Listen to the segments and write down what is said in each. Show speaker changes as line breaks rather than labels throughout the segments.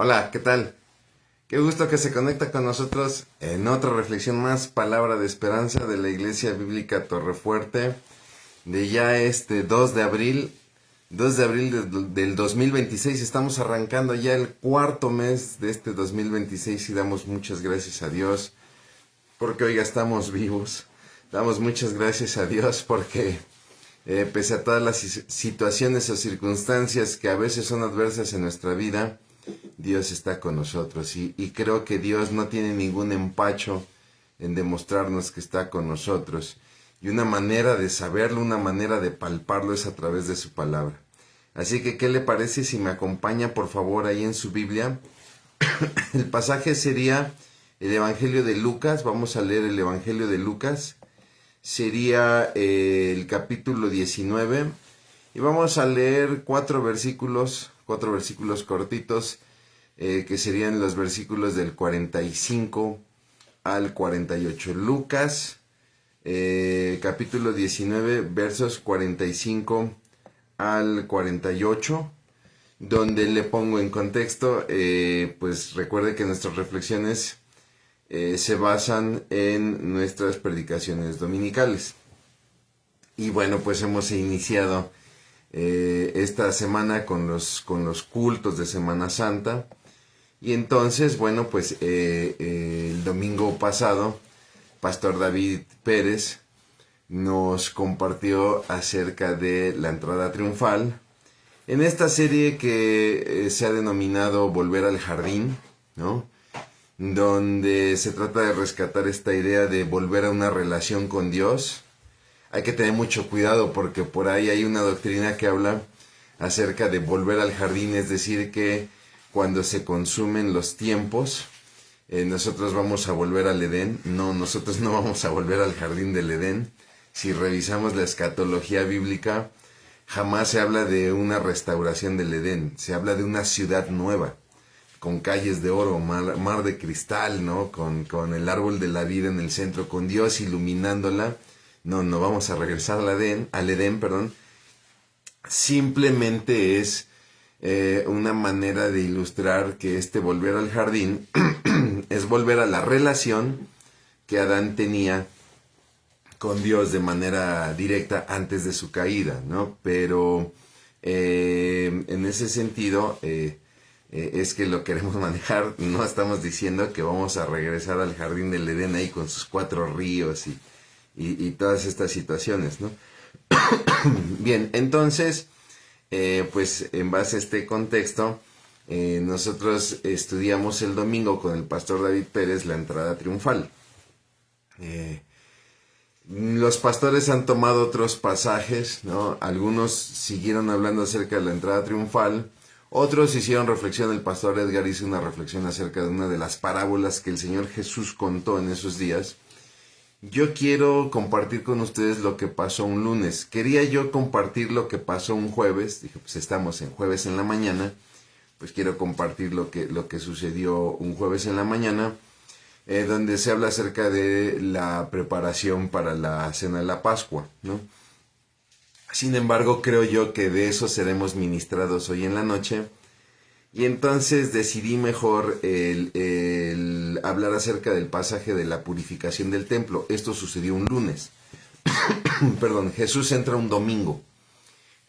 Hola, ¿qué tal? Qué gusto que se conecta con nosotros en otra reflexión más, palabra de esperanza de la Iglesia Bíblica Torrefuerte, de ya este 2 de abril del 2026. Estamos arrancando ya el cuarto mes de este 2026 y damos muchas gracias a Dios porque hoy ya estamos vivos. Damos muchas gracias a Dios porque pese a todas las situaciones o circunstancias que a veces son adversas en nuestra vida, Dios está con nosotros y creo que Dios no tiene ningún empacho en demostrarnos que está con nosotros. Y una manera de saberlo, una manera de palparlo es a través de su palabra. Así que, ¿qué le parece si me acompaña por favor ahí en su Biblia? El pasaje sería el Evangelio de Lucas. Vamos a leer el Evangelio de Lucas. Sería el capítulo 19. Y vamos a leer cuatro versículos cortitos, que serían los versículos del 45 al 48. Lucas, capítulo 19, versos 45 al 48, donde le pongo en contexto, pues recuerde que nuestras reflexiones se basan en nuestras predicaciones dominicales. Y bueno, pues hemos iniciado esta semana con los cultos de Semana Santa. Y entonces, bueno, pues el domingo pasado, Pastor David Pérez nos compartió acerca de la entrada triunfal en esta serie que se ha denominado Volver al Jardín, ¿no? Donde se trata de rescatar esta idea de volver a una relación con Dios. Hay que tener mucho cuidado porque por ahí hay una doctrina que habla acerca de volver al jardín, es decir, que cuando se consumen los tiempos, nosotros vamos a volver al Edén. No, nosotros no vamos a volver al jardín del Edén. Si revisamos la escatología bíblica, jamás se habla de una restauración del Edén, se habla de una ciudad nueva, con calles de oro, mar de cristal, ¿no? Con el árbol de la vida en el centro, con Dios iluminándola. No vamos a regresar al Edén, perdón. Simplemente es una manera de ilustrar que este volver al jardín es volver a la relación que Adán tenía con Dios de manera directa antes de su caída, ¿no? Pero en ese sentido es que lo queremos manejar. No estamos diciendo que vamos a regresar al jardín del Edén ahí con sus 4 ríos y todas estas situaciones, ¿no? Bien, entonces, pues en base a este contexto, nosotros estudiamos el domingo con el pastor David Pérez la entrada triunfal. Los pastores han tomado otros pasajes, ¿no? Algunos siguieron hablando acerca de la entrada triunfal, otros hicieron reflexión. El pastor Edgar hizo una reflexión acerca de una de las parábolas que el Señor Jesús contó en esos días. Yo quiero compartir con ustedes lo que pasó un lunes. Quería yo compartir lo que pasó un jueves. Dije, pues estamos en jueves en la mañana. Pues quiero compartir lo que sucedió un jueves en la mañana, donde se habla acerca de la preparación para la cena de la Pascua, ¿no? Sin embargo, creo yo que de eso seremos ministrados hoy en la noche. Y entonces decidí mejor el hablar acerca del pasaje de la purificación del templo. Esto sucedió un lunes. Perdón, Jesús entra un domingo.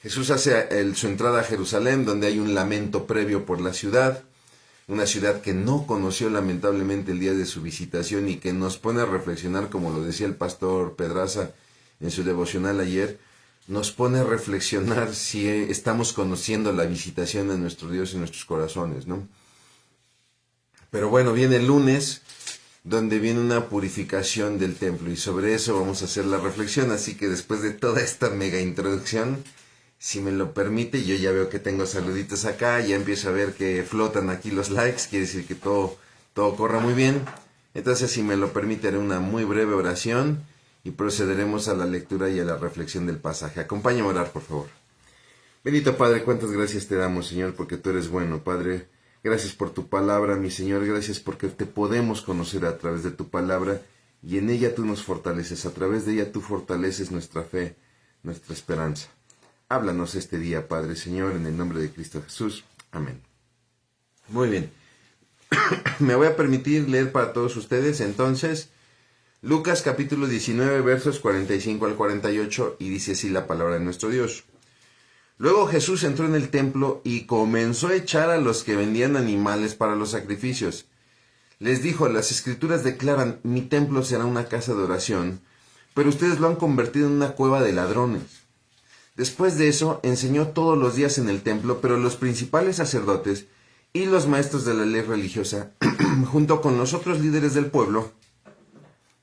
Jesús hace su entrada a Jerusalén, donde hay un lamento previo por la ciudad. Una ciudad que no conoció lamentablemente el día de su visitación y que nos pone a reflexionar, como lo decía el pastor Pedraza en su devocional ayer. Nos pone a reflexionar si estamos conociendo la visitación de nuestro Dios en nuestros corazones, ¿no? Pero bueno, viene el lunes, donde viene una purificación del templo, y sobre eso vamos a hacer la reflexión. Así que después de toda esta mega introducción, si me lo permite, yo ya veo que tengo saluditos acá, ya empiezo a ver que flotan aquí los likes, quiere decir que todo corra muy bien. Entonces, si me lo permite, haré una muy breve oración y procederemos a la lectura y a la reflexión del pasaje. Acompáñame a orar, por favor. Bendito Padre, cuántas gracias te damos, Señor, porque tú eres bueno, Padre. Gracias por tu palabra, mi Señor. Gracias porque te podemos conocer a través de tu palabra y en ella tú nos fortaleces. A través de ella tú fortaleces nuestra fe, nuestra esperanza. Háblanos este día, Padre, Señor, en el nombre de Cristo Jesús. Amén. Muy bien. me voy a permitir leer para todos ustedes entonces Lucas capítulo 19 versos 45 al 48 y dice así la palabra de nuestro Dios. Luego Jesús entró en el templo y comenzó a echar a los que vendían animales para los sacrificios. Les dijo, las escrituras declaran, mi templo será una casa de oración, pero ustedes lo han convertido en una cueva de ladrones. Después de eso, enseñó todos los días en el templo, pero los principales sacerdotes y los maestros de la ley religiosa, junto con los otros líderes del pueblo,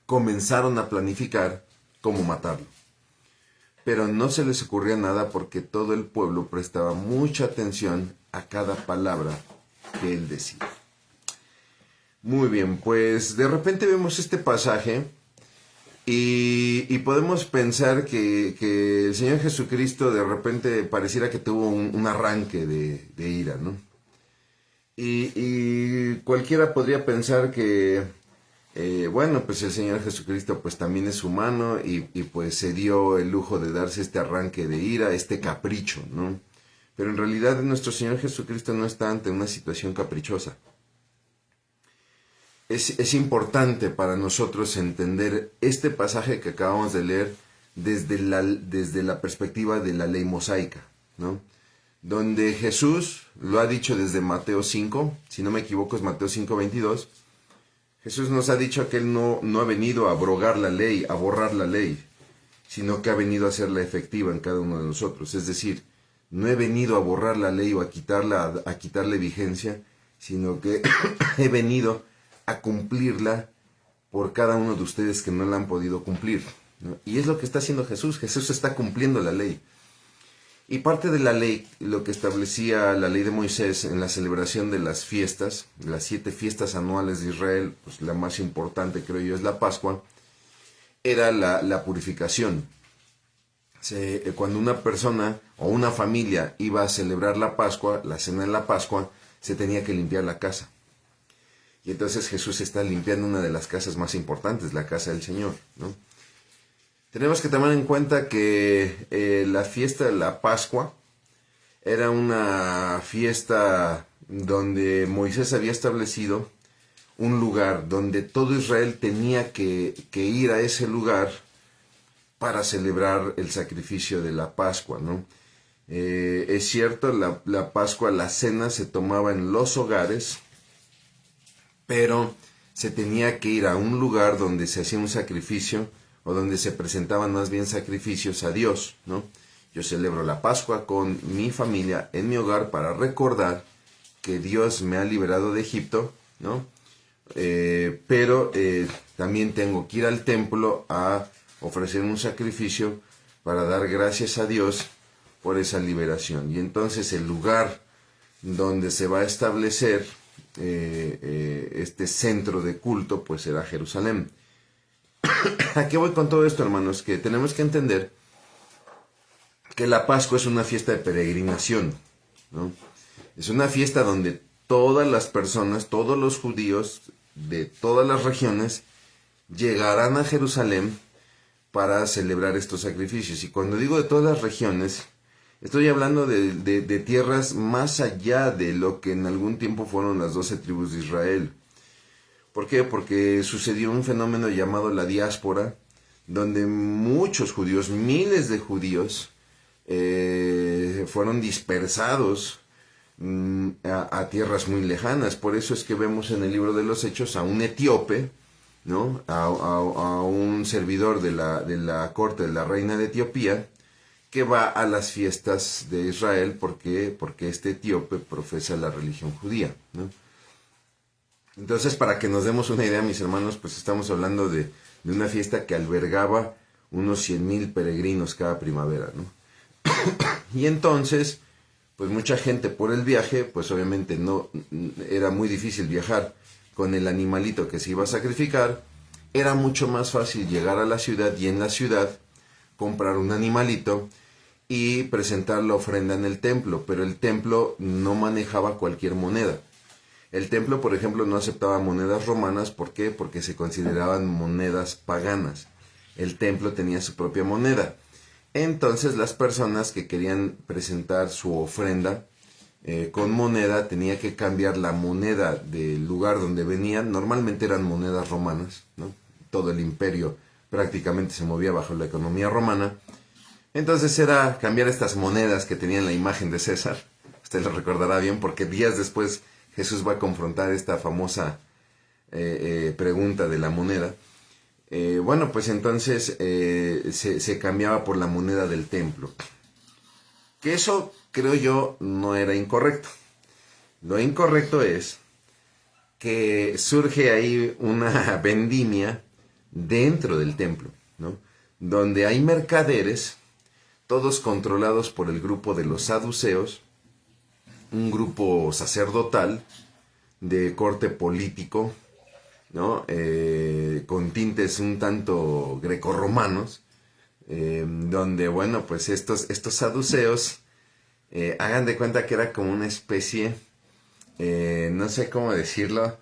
comenzaron a planificar cómo matarlo. Pero no se les ocurría nada porque todo el pueblo prestaba mucha atención a cada palabra que él decía. Muy bien, pues de repente vemos este pasaje y podemos pensar que el Señor Jesucristo de repente pareciera que tuvo un arranque de ira, ¿no? Y cualquiera podría pensar que, bueno, pues el Señor Jesucristo pues también es humano y pues se dio el lujo de darse este arranque de ira, este capricho, ¿no? Pero en realidad nuestro Señor Jesucristo no está ante una situación caprichosa. Es importante para nosotros entender este pasaje que acabamos de leer desde la perspectiva de la ley mosaica, ¿no? Donde Jesús lo ha dicho desde Mateo 5, si no me equivoco es Mateo 5:22, Jesús nos ha dicho que Él no ha venido a abrogar la ley, a borrar la ley, sino que ha venido a hacerla efectiva en cada uno de nosotros. Es decir, no he venido a borrar la ley o a quitarle vigencia, sino que he venido a cumplirla por cada uno de ustedes que no la han podido cumplir, ¿no? Y es lo que está haciendo Jesús. Jesús está cumpliendo la ley. Y parte de la ley, lo que establecía la ley de Moisés en la celebración de las fiestas, las 7 fiestas anuales de Israel, pues la más importante creo yo es la Pascua, era la purificación. Cuando una persona o una familia iba a celebrar la Pascua, la cena de la Pascua, se tenía que limpiar la casa. Y entonces Jesús está limpiando una de las casas más importantes, la casa del Señor, ¿no? Tenemos que tomar en cuenta que la fiesta de la Pascua era una fiesta donde Moisés había establecido un lugar donde todo Israel tenía que ir a ese lugar para celebrar el sacrificio de la Pascua, ¿no? Es cierto, la Pascua, la cena se tomaba en los hogares, pero se tenía que ir a un lugar donde se hacía un sacrificio o donde se presentaban más bien sacrificios a Dios, ¿no? Yo celebro la Pascua con mi familia en mi hogar para recordar que Dios me ha liberado de Egipto, ¿no? Pero también tengo que ir al templo a ofrecer un sacrificio para dar gracias a Dios por esa liberación. Y entonces el lugar donde se va a establecer este centro de culto pues será Jerusalén. ¿A qué voy con todo esto, hermanos? Que tenemos que entender que la Pascua es una fiesta de peregrinación, ¿no? Es una fiesta donde todas las personas, todos los judíos de todas las regiones llegarán a Jerusalén para celebrar estos sacrificios. Y cuando digo de todas las regiones, estoy hablando de tierras más allá de lo que en algún tiempo fueron las 12 tribus de Israel. ¿Por qué? Porque sucedió un fenómeno llamado la diáspora, donde muchos judíos, miles de judíos, fueron dispersados a tierras muy lejanas. Por eso es que vemos en el libro de los Hechos a un etíope, ¿no? A un servidor de la corte de la reina de Etiopía, que va a las fiestas de Israel. ¿Por qué? Porque este etíope profesa la religión judía, ¿no? Entonces, para que nos demos una idea, mis hermanos, pues estamos hablando de una fiesta que albergaba unos 100,000 peregrinos cada primavera, ¿no? Y entonces, pues mucha gente por el viaje, pues obviamente no era muy difícil viajar con el animalito que se iba a sacrificar. Era mucho más fácil llegar a la ciudad y en la ciudad comprar un animalito y presentar la ofrenda en el templo, pero el templo no manejaba cualquier moneda. El templo, por ejemplo, no aceptaba monedas romanas. ¿Por qué? Porque se consideraban monedas paganas. El templo tenía su propia moneda. Entonces las personas que querían presentar su ofrenda con moneda, tenía que cambiar la moneda del lugar donde venían. Normalmente eran monedas romanas, ¿no? Todo el imperio prácticamente se movía bajo la economía romana. Entonces era cambiar estas monedas que tenían la imagen de César. Usted lo recordará bien porque días después Jesús va a confrontar esta famosa pregunta de la moneda. Bueno, pues entonces se cambiaba por la moneda del templo. Que eso, creo yo, no era incorrecto. Lo incorrecto es que surge ahí una vendimia dentro del templo, ¿no? Donde hay mercaderes, todos controlados por el grupo de los saduceos, un grupo sacerdotal de corte político, ¿no? Con tintes un tanto grecorromanos, donde, bueno, pues estos saduceos, hagan de cuenta que era como una especie, no sé cómo decirlo,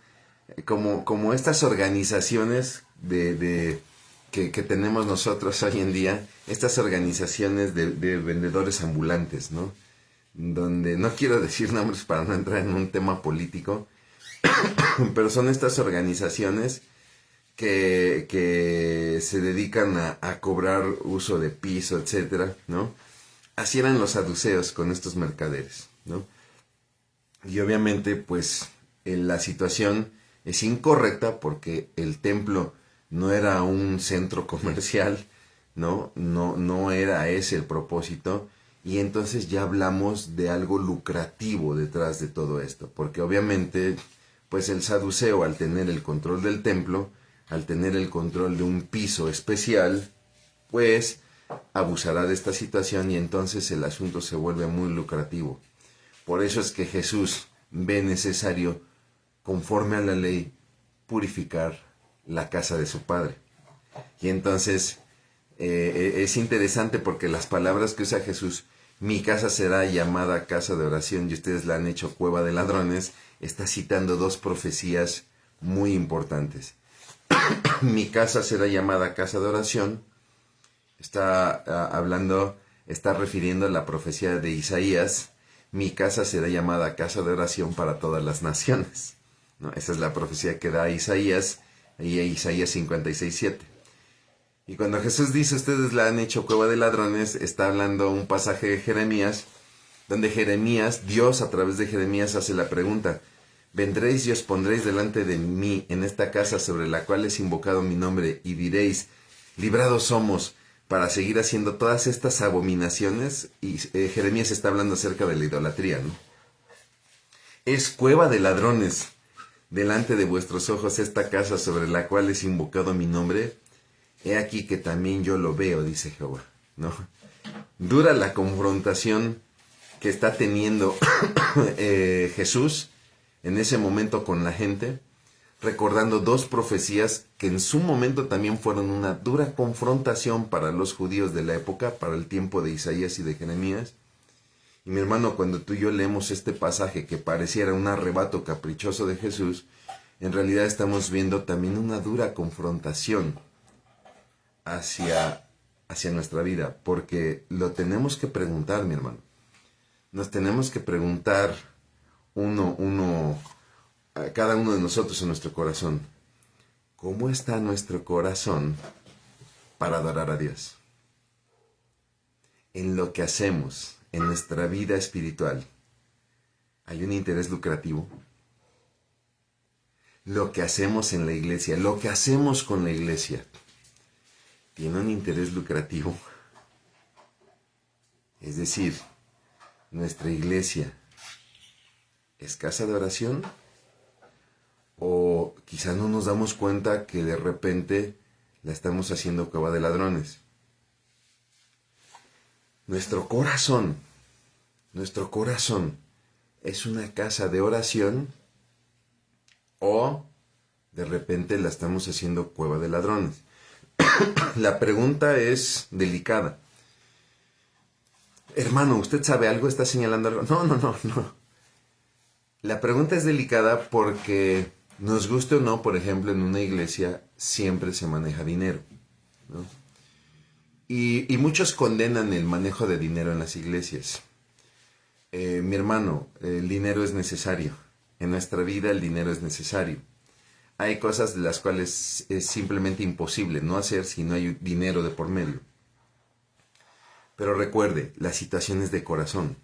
como estas organizaciones que tenemos nosotros hoy en día, estas organizaciones de vendedores ambulantes, ¿no? Donde no quiero decir nombres para no entrar en un tema político, pero son estas organizaciones que se dedican a cobrar uso de piso, etcétera, ¿no? Así eran los saduceos con estos mercaderes, ¿no? Y obviamente, pues, la situación es incorrecta porque el templo no era un centro comercial, ¿no? No era ese el propósito. Y entonces ya hablamos de algo lucrativo detrás de todo esto. Porque obviamente, pues el saduceo, al tener el control del templo, al tener el control de un piso especial, pues abusará de esta situación y entonces el asunto se vuelve muy lucrativo. Por eso es que Jesús ve necesario, conforme a la ley, purificar la casa de su Padre. Y entonces es interesante porque las palabras que usa Jesús, mi casa será llamada casa de oración y ustedes la han hecho cueva de ladrones, está citando dos profecías muy importantes. Mi casa será llamada casa de oración, está refiriendo a la profecía de Isaías, mi casa será llamada casa de oración para todas las naciones, ¿no? Esa es la profecía que da Isaías, ahí Isaías 56:7. Y cuando Jesús dice, ustedes la han hecho cueva de ladrones, está hablando un pasaje de Jeremías, donde Jeremías, Dios a través de Jeremías hace la pregunta, vendréis y os pondréis delante de mí en esta casa sobre la cual es invocado mi nombre, y diréis, librados somos para seguir haciendo todas estas abominaciones. Y Jeremías está hablando acerca de la idolatría, ¿no? Es cueva de ladrones delante de vuestros ojos esta casa sobre la cual es invocado mi nombre. He aquí que también yo lo veo, dice Jehová, ¿no? Dura la confrontación que está teniendo Jesús en ese momento con la gente, recordando dos profecías que en su momento también fueron una dura confrontación para los judíos de la época, para el tiempo de Isaías y de Jeremías. Y mi hermano, cuando tú y yo leemos este pasaje que pareciera un arrebato caprichoso de Jesús, en realidad estamos viendo también una dura confrontación hacia nuestra vida, porque lo tenemos que preguntar, mi hermano. Nos tenemos que preguntar cada uno de nosotros en nuestro corazón, ¿cómo está nuestro corazón para adorar a Dios? En lo que hacemos, en nuestra vida espiritual, ¿hay un interés lucrativo? Lo que hacemos en la iglesia, lo que hacemos con la iglesia, ¿tiene un interés lucrativo? Es decir, ¿nuestra iglesia es casa de oración? O quizá no nos damos cuenta que de repente la estamos haciendo cueva de ladrones. Nuestro corazón es una casa de oración o de repente la estamos haciendo cueva de ladrones. La pregunta es delicada. Hermano, ¿usted sabe algo? ¿Está señalando algo? No. La pregunta es delicada porque, nos guste o no, por ejemplo, en una iglesia siempre se maneja dinero, ¿no? Y muchos condenan el manejo de dinero en las iglesias. Mi hermano, el dinero es necesario. En nuestra vida el dinero es necesario. Hay cosas de las cuales es simplemente imposible no hacer si no hay dinero de por medio. Pero recuerde, la situación es de corazón.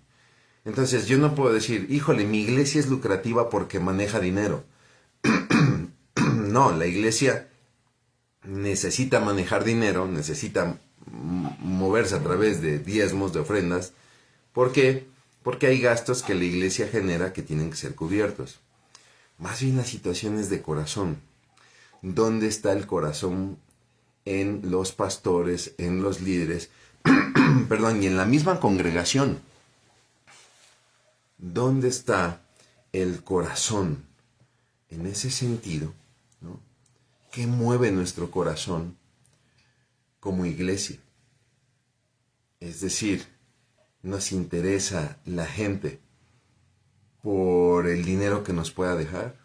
Entonces yo no puedo decir, híjole, mi iglesia es lucrativa porque maneja dinero. No, la iglesia necesita manejar dinero, necesita moverse a través de diezmos, de ofrendas. ¿Por qué? Porque hay gastos que la iglesia genera que tienen que ser cubiertos. Más bien las situaciones de corazón. ¿Dónde está el corazón en los pastores, en los líderes, perdón, y en la misma congregación? ¿Dónde está el corazón en ese sentido? ¿No? ¿Qué mueve nuestro corazón como iglesia? Es decir, nos interesa la gente por el dinero que nos pueda dejar.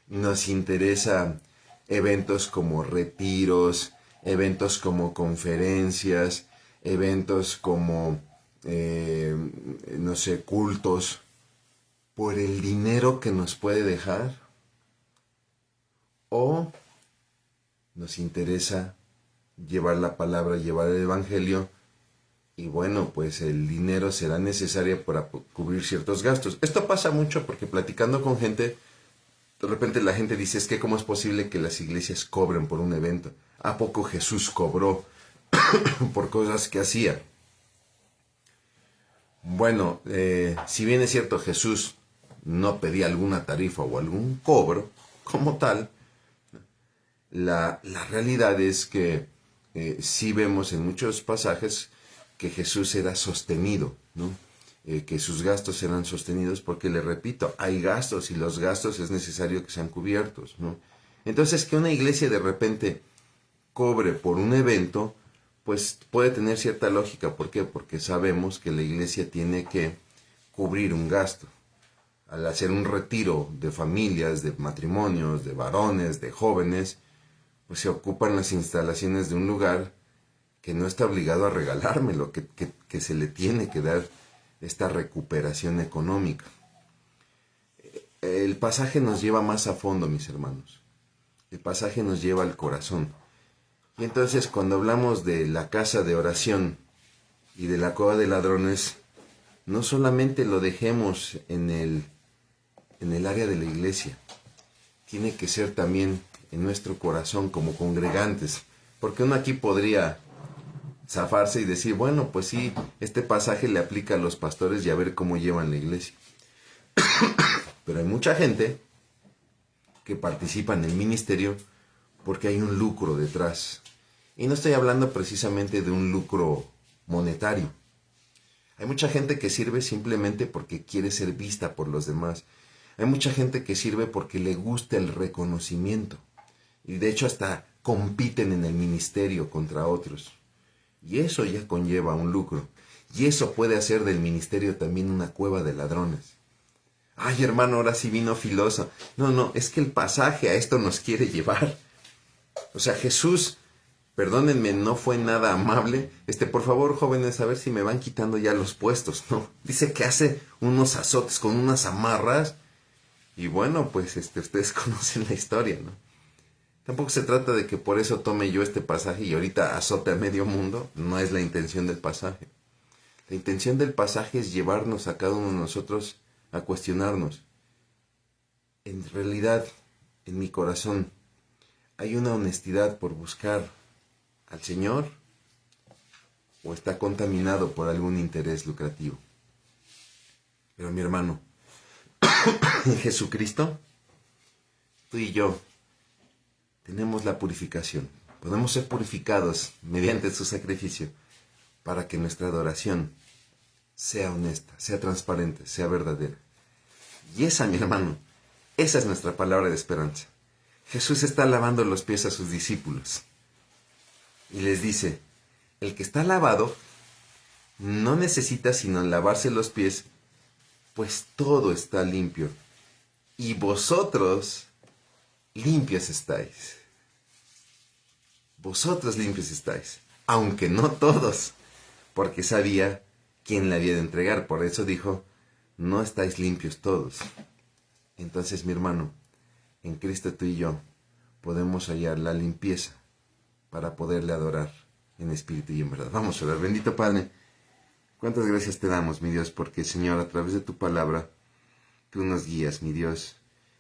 Nos interesa eventos como retiros, eventos como conferencias, eventos como, no sé, cultos, por el dinero que nos puede dejar. O nos interesa llevar la palabra, llevar el evangelio, y bueno, pues el dinero será necesario para cubrir ciertos gastos. Esto pasa mucho porque platicando con gente, de repente la gente dice, es que ¿cómo es posible que las iglesias cobren por un evento? ¿A poco Jesús cobró por cosas que hacía? Bueno, si bien es cierto, Jesús no pedía alguna tarifa o algún cobro como tal, la realidad es que sí vemos en muchos pasajes que Jesús era sostenido, ¿no? Que sus gastos eran sostenidos porque, le repito, hay gastos y los gastos es necesario que sean cubiertos, ¿no? Entonces, que una iglesia de repente cobre por un evento, pues puede tener cierta lógica. ¿Por qué? Porque sabemos que la iglesia tiene que cubrir un gasto. Al hacer un retiro de familias, de matrimonios, de varones, de jóvenes, pues se ocupan las instalaciones de un lugar que no está obligado a regalármelo, que se le tiene que dar esta recuperación económica. El pasaje nos lleva más a fondo, mis hermanos. El pasaje nos lleva al corazón. Y entonces cuando hablamos de la casa de oración y de la cueva de ladrones, no solamente lo dejemos en el área de la iglesia, tiene que ser también en nuestro corazón como congregantes, porque uno aquí podría zafarse y decir, bueno, pues sí, este pasaje le aplica a los pastores y a ver cómo llevan la iglesia. Pero hay mucha gente que participa en el ministerio porque hay un lucro detrás. Y no estoy hablando precisamente de un lucro monetario. Hay mucha gente que sirve simplemente porque quiere ser vista por los demás. Hay mucha gente que sirve porque le gusta el reconocimiento. Y de hecho hasta compiten en el ministerio contra otros. Y eso ya conlleva un lucro. Y eso puede hacer del ministerio también una cueva de ladrones. Ay, hermano, ahora sí vino filoso. No, es que el pasaje a esto nos quiere llevar. O sea, Jesús, perdónenme, no fue nada amable. Por favor, jóvenes, a ver si me van quitando ya los puestos, ¿no? Dice que hace unos azotes con unas amarras. Y bueno, pues ustedes conocen la historia, ¿no? Tampoco se trata de que por eso tome yo este pasaje y ahorita azote a medio mundo. No es la intención del pasaje. La intención del pasaje es llevarnos a cada uno de nosotros a cuestionarnos. En realidad, en mi corazón, ¿hay una honestidad por buscar al Señor? ¿O está contaminado por algún interés lucrativo? Pero mi hermano, en Jesucristo, tú y yo tenemos la purificación. Podemos ser purificados mediante su sacrificio para que nuestra adoración sea honesta, sea transparente, sea verdadera. Y esa, mi hermano, esa es nuestra palabra de esperanza. Jesús está lavando los pies a sus discípulos y les dice, el que está lavado no necesita sino lavarse los pies, pues todo está limpio. Y vosotros limpios estáis. Vosotros limpios estáis, aunque no todos, porque sabía quién la había de entregar. Por eso dijo, no estáis limpios todos. Entonces, mi hermano, en Cristo tú y yo podemos hallar la limpieza para poderle adorar en espíritu y en verdad. Vamos a orar. Bendito Padre, cuántas gracias te damos, mi Dios, porque, Señor, a través de tu palabra, tú nos guías, mi Dios.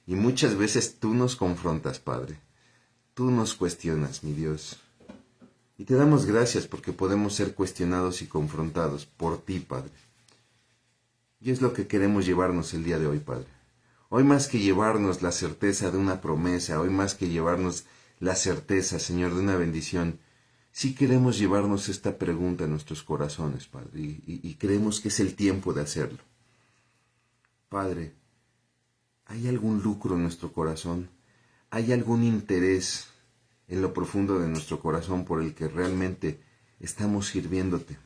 Y muchas veces tú nos confrontas, Padre. Tú nos cuestionas, mi Dios. Y te damos gracias porque podemos ser cuestionados y confrontados por ti, Padre. Y es lo que queremos llevarnos el día de hoy, Padre. Hoy más que llevarnos la certeza de una promesa, hoy más que llevarnos la certeza, Señor, de una bendición, sí queremos llevarnos esta pregunta en nuestros corazones, Padre, y creemos que es el tiempo de hacerlo. Padre, ¿hay algún lucro en nuestro corazón? ¿Hay algún interés en lo profundo de nuestro corazón por el que realmente estamos sirviéndote?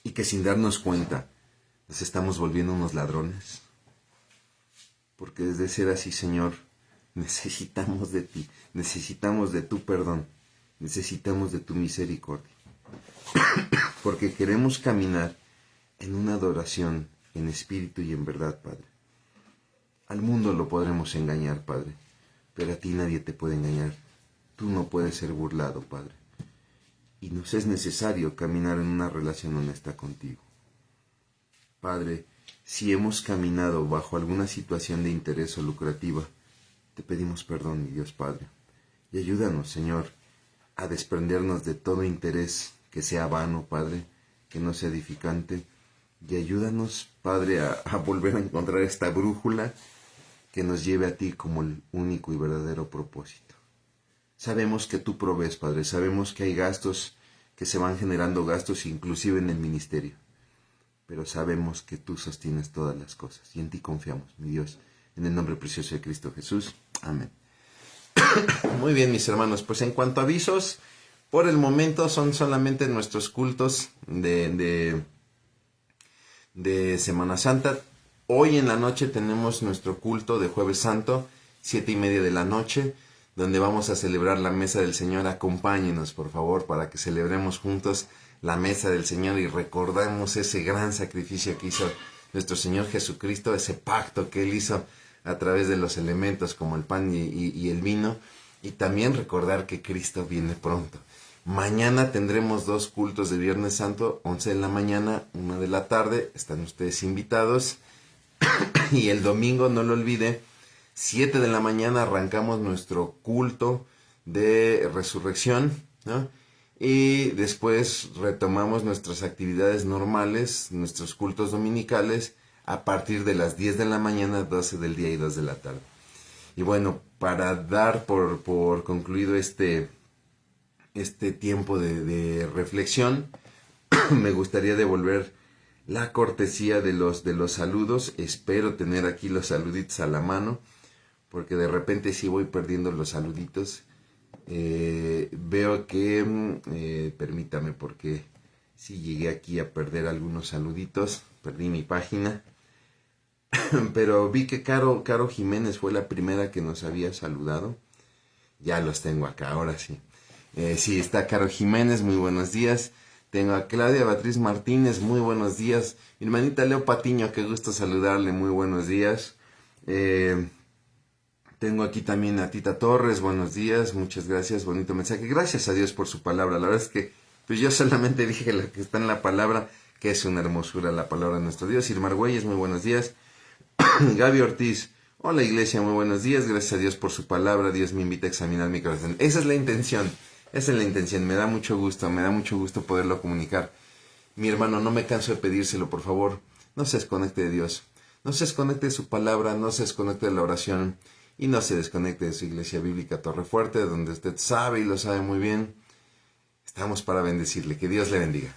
Y que sin darnos cuenta nos estamos volviendo unos ladrones. Porque desde ser así, Señor, necesitamos de ti, necesitamos de tu perdón, necesitamos de tu misericordia. Porque queremos caminar en una adoración en espíritu y en verdad, Padre. Al mundo lo podremos engañar, Padre, pero a ti nadie te puede engañar. Tú no puedes ser burlado, Padre. Y nos es necesario caminar en una relación honesta contigo. Padre, si hemos caminado bajo alguna situación de interés o lucrativa, te pedimos perdón, mi Dios Padre. Y ayúdanos, Señor, a desprendernos de todo interés que sea vano, Padre, que no sea edificante. Y ayúdanos, Padre, a volver a encontrar esta brújula que nos lleve a ti como el único y verdadero propósito. Sabemos que tú provees, Padre, sabemos que hay gastos, que se van generando gastos inclusive en el ministerio. Pero sabemos que tú sostienes todas las cosas y en ti confiamos, mi Dios, en el nombre precioso de Cristo Jesús. Amén. Muy bien, mis hermanos, pues en cuanto a avisos, por el momento son solamente nuestros cultos de Semana Santa. Hoy en la noche tenemos nuestro culto de Jueves Santo, 7:30 de la noche, donde vamos a celebrar la mesa del Señor. Acompáñenos, por favor, para que celebremos juntos la mesa del Señor y recordemos ese gran sacrificio que hizo nuestro Señor Jesucristo, ese pacto que Él hizo a través de los elementos como el pan y el vino, y también recordar que Cristo viene pronto. Mañana tendremos 2 cultos de Viernes Santo, 11 de la mañana, 1 de la tarde, están ustedes invitados. Y el domingo, no lo olvide, 7 de la mañana arrancamos nuestro culto de resurrección, ¿no? Y después retomamos nuestras actividades normales, nuestros cultos dominicales, a partir de las 10 de la mañana, 12 del día y 2 de la tarde. Y bueno, para dar por concluido este tiempo de reflexión, me gustaría devolver la cortesía de los saludos. Espero tener aquí los saluditos a la mano, porque de repente sí voy perdiendo los saluditos. Veo que, permítame, porque sí llegué aquí a perder algunos saluditos, perdí mi página, pero vi que Caro Jiménez fue la primera que nos había saludado. Ya los tengo acá, ahora sí. Sí, está Caro Jiménez, muy buenos días. Tengo a Claudia Beatriz Martínez, muy buenos días. Mi hermanita Leo Patiño, qué gusto saludarle, muy buenos días. Tengo aquí también a Tita Torres, buenos días, muchas gracias, bonito mensaje. Gracias a Dios por su palabra. La verdad es que pues yo solamente dije lo que está en la palabra, que es una hermosura la palabra de nuestro Dios. Irma Argüelles, muy buenos días. Gaby Ortiz, hola iglesia, muy buenos días. Gracias a Dios por su palabra. Dios me invita a examinar mi corazón. Esa es la intención, me da mucho gusto poderlo comunicar. Mi hermano, no me canso de pedírselo, por favor, no se desconecte de Dios, no se desconecte de su palabra, no se desconecte de la oración y no se desconecte de su iglesia bíblica Torrefuerte, donde usted sabe y lo sabe muy bien. Estamos para bendecirle, que Dios le bendiga.